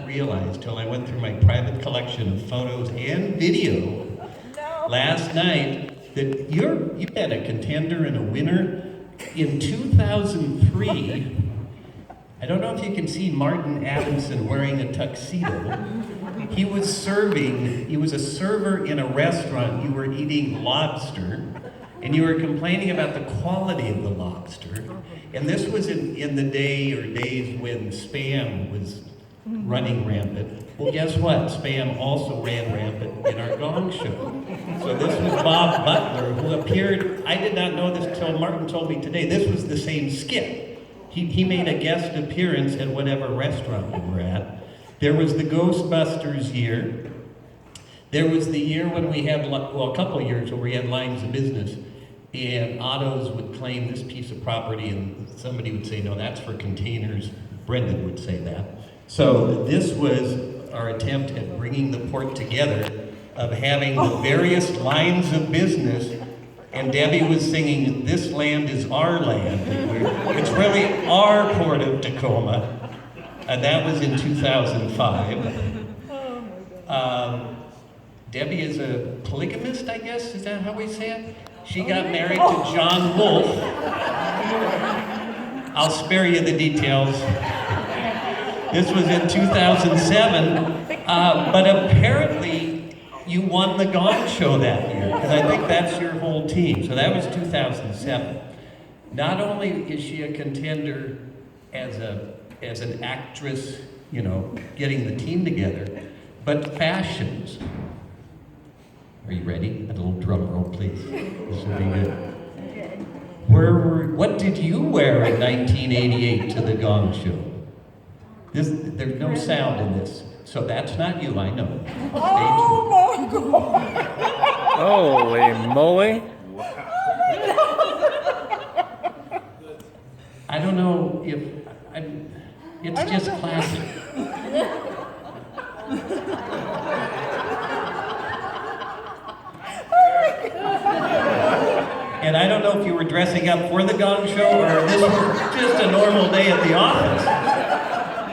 not realize till I went through my private collection of photos and video last night that you've been a contender and a winner. In 2003, I don't know if you can see Martin Adamson wearing a tuxedo. He was a server in a restaurant. You were eating lobster, and you were complaining about the quality of the lobster. And this was in the days when Spam was running rampant. Well, guess what? Spam also ran rampant in our Gong Show. So this was Bob Butler, who appeared, I did not know this until Martin told me today, this was the same skit. He made a guest appearance at whatever restaurant we were at. There was the Ghostbusters year. There was the year when we had, a couple of years where we had lines of business, and autos would claim this piece of property, and somebody would say, no, that's for containers. Brendan would say that. So this was our attempt at bringing the port together, of having the various lines of business, and Debbie was singing, "This land is our land." It's really our Port of Tacoma, and that was in 2005. Debbie is a polygamist, I guess, is that how we say it? She got married to John Wolfe. I'll spare you the details. This was in 2007, but apparently you won the Gong Show that year, because I think that's your whole team. So that was 2007. Not only is she a contender as an actress, getting the team together, but fashions. Are you ready? A little drum roll, please. This will be good. What did you wear in 1988 to the Gong Show? There's no sound in this, so that's not you, I know. Oh my God! Holy moly! I don't know if it's just classic. And I don't know if you were dressing up for the Gong Show or this was just a normal day at the office.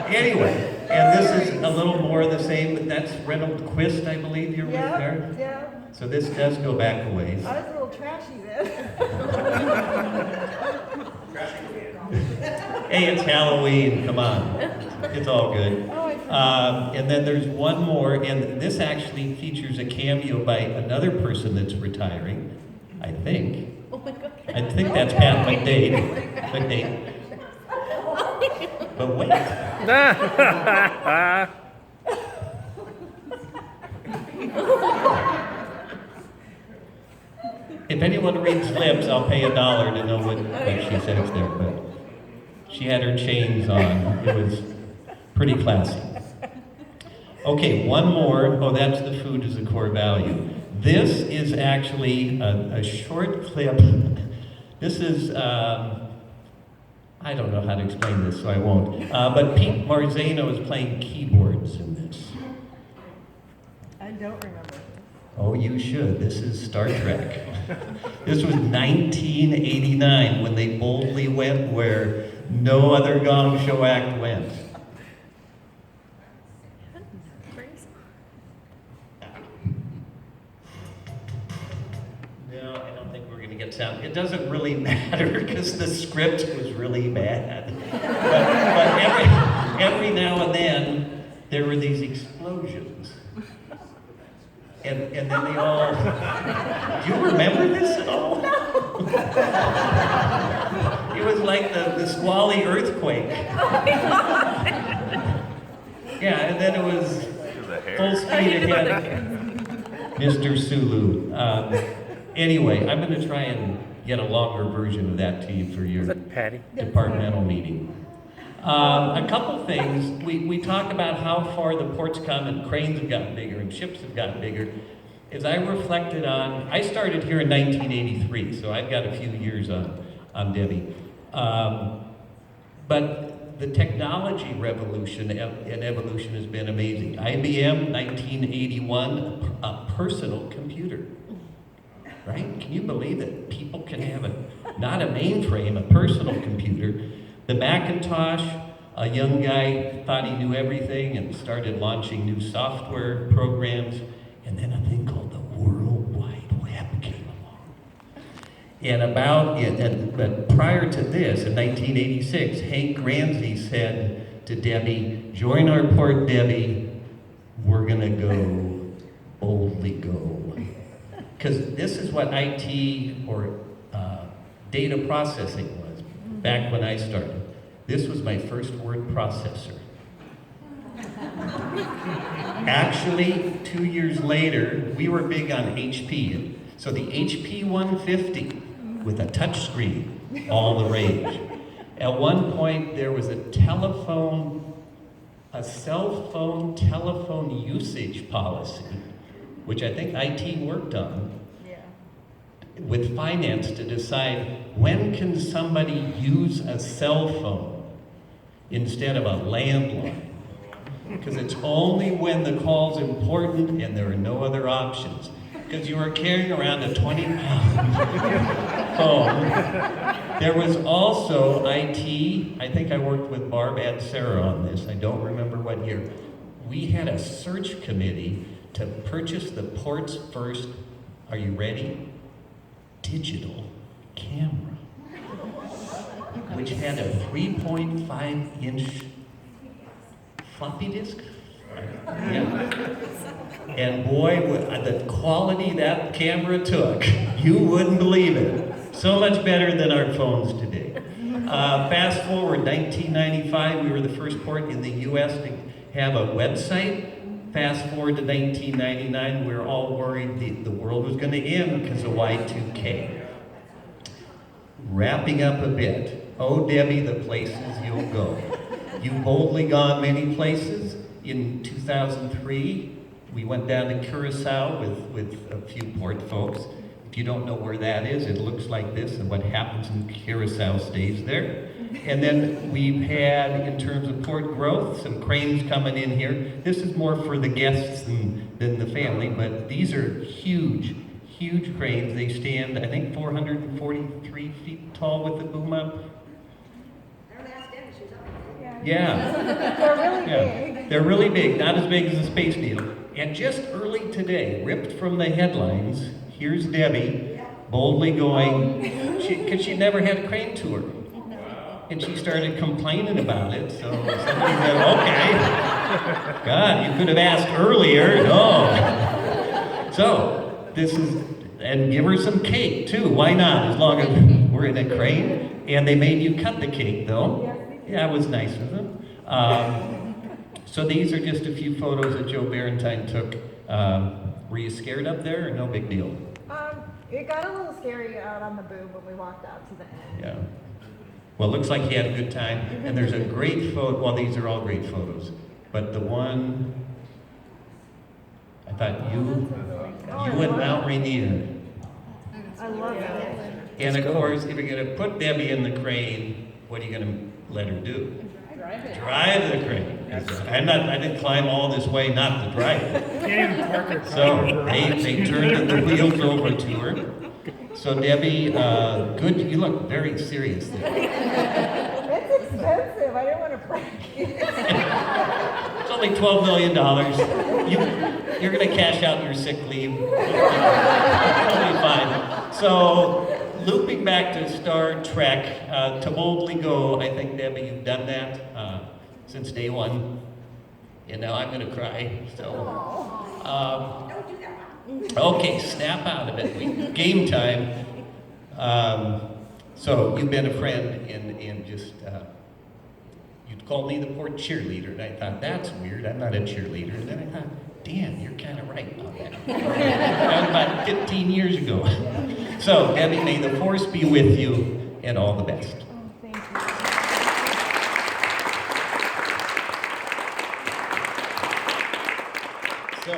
Anyway, and this is a little more the same, but that's Reynold Quist, I believe you're with there. Yeah. So this does go back a ways. I was a little trashy then. Hey, it's Halloween, come on. It's all good. And then there's one more, and this actually features a cameo by another person that's retiring, I think. Oh my God. I think that's Pat McDade. But wait. If anyone reads lips, I'll pay $1 to know what she says there, but she had her chains on. It was pretty classy. Okay, one more. Oh, that's the food as a core value. This is actually a short clip. This is, I don't know how to explain this, so I won't. But Pete Marzano is playing keyboards in this. I don't remember. Oh, you should. This is Star Trek. This was 1989 when they boldly went where no other Gong Show act went. No, I don't think we're going to get sound. It doesn't really matter because the script was really bad. But every now and then there were these explosions. And then they all, do you remember this at all? No. It was like the Squally earthquake. Yeah, and then it was full speed ahead. Mr. Sulu. Anyway, I'm going to try and get a longer version of that to you for your departmental meeting. A couple things. We talk about how far the port's come and cranes have gotten bigger and ships have gotten bigger. As I reflected on, I started here in 1983, so I've got a few years on Debbie. But the technology revolution and evolution has been amazing. IBM, 1981, a personal computer. Right? Can you believe that people can have not a mainframe, a personal computer? The Macintosh, a young guy thought he knew everything and started launching new software programs, and then a thing called the World Wide Web came along. But prior to this, in 1986, Hank Ramsey said to Debbie, "Join our port, Debbie. We're gonna go, boldly go." Because this is what IT or data processing was back when I started. This was my first word processor. Actually, 2 years later, we were big on HP. So the HP 150 with a touch screen, all the rage. At one point, there was a cell phone telephone usage policy, which I think IT worked on, with finance to decide when can somebody use a cell phone instead of a landline. Because it's only when the call's important and there are no other options. Because you were carrying around a 20-pound phone. There was also IT, I think I worked with Barb and Sarah on this, I don't remember what year. We had a search committee to purchase the port's first, are you ready? Digital camera, which had a 3.5-inch floppy disk. Yeah. And boy, the quality that camera took, you wouldn't believe it. So much better than our phones today. Fast forward, 1995, we were the first port in the US to have a website. Fast forward to 1999, we were all worried the world was going to end because of Y2K. Wrapping up a bit, oh Debbie, the places you'll go. You've boldly gone many places. In 2003, we went down to Curacao with a few port folks. If you don't know where that is, it looks like this, and what happens in Curacao stays there. And then we've had, in terms of port growth, some cranes coming in here. This is more for the guests than the family, but these are huge, huge cranes. They stand, I think, 443 feet tall with the boom up. Yeah. They're really big. They're really big, not as big as the Space Needle. And just early today, ripped from the headlines, here's Debbie boldly going, because she never had a crane tour. And she started complaining about it, so somebody said, okay, God, you could have asked earlier, no. So, this is, and give her some cake too, why not, as long as we're in a crane. And they made you cut the cake though. Yeah, it was nice of them. So these are just a few photos that Joe Barentine took. Were you scared up there or no big deal? It got a little scary out on the boom when we walked out to the end. Yeah. Well, it looks like he had a good time. And there's a great photo, well, these are all great photos. But the one, I thought you and Mount Rainier. I love it. And of course, if you're gonna put Debbie in the crane, what are you gonna let her do? Drive the crane. I didn't climb all this way not to drive it. So they turned the wheels over to her. So Debbie, good. You look very serious there. It's expensive. I didn't want to break it. It's only $12 million. You're going to cash out your sick leave. It'll be fine. So looping back to Star Trek, to boldly go. I think Debbie, you've done that since day one, and now I'm going to cry. So. Okay, snap out of it. Game time. So you've been a friend and just, you'd call me the port cheerleader, and I thought, that's weird, I'm not a cheerleader. And then I thought, Dan, you're kind of right about that. That was about 15 years ago. So, Debbie, may the force be with you, and all the best. Thank you. So,